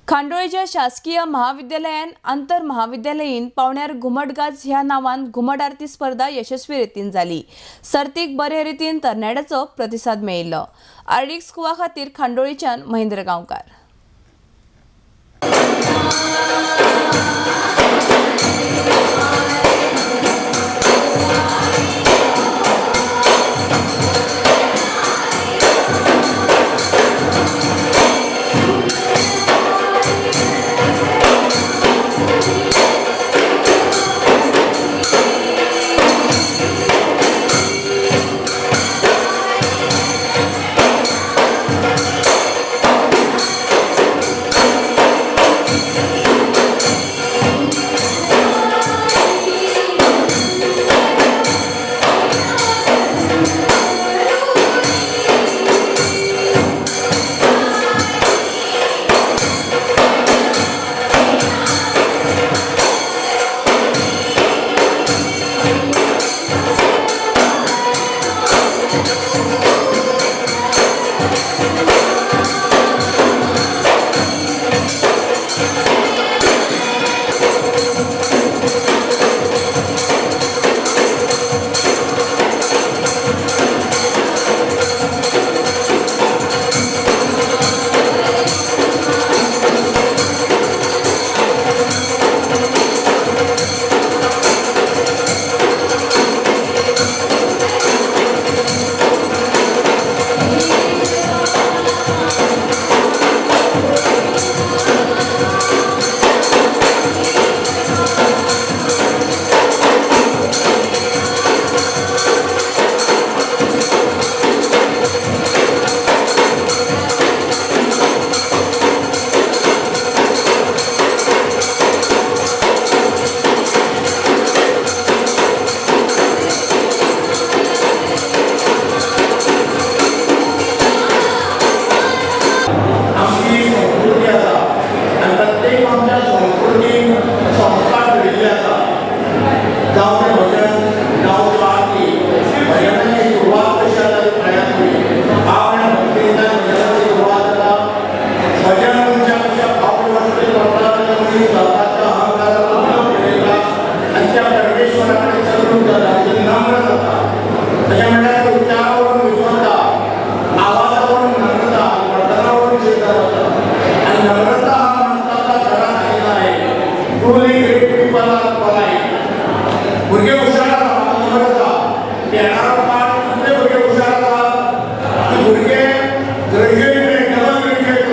खांडोळेच्या शासकीय महाविद्यालयान आंतर महाविद्यालयीन पावण्यार घुमटगाज ह्या नावान घुमट आरती स्पर्धा यशस्वी रितीन जाली। सर्तीक बरे रितीन तरणाट्याचो प्रतिसाद मेळिल्लो। आर्डीक स्कुवा खातीर खांडोळेच्यान महेंद्र गांवकार। भुरगे हुशार भुरगे ग्रॅज्युएट डबल ग्रॅज्युएट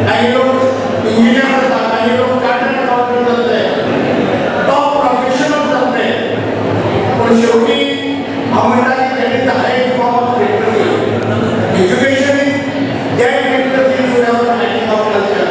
काही लोक इंजिनियर जातात, काही लोक चार्टर्ड अकाउंटंट जातात, टॉप प्रोफेशनल जातात। पण शेवटी म्हणतात की त्यांनी direct form of education is that mental thing you have to make of culture.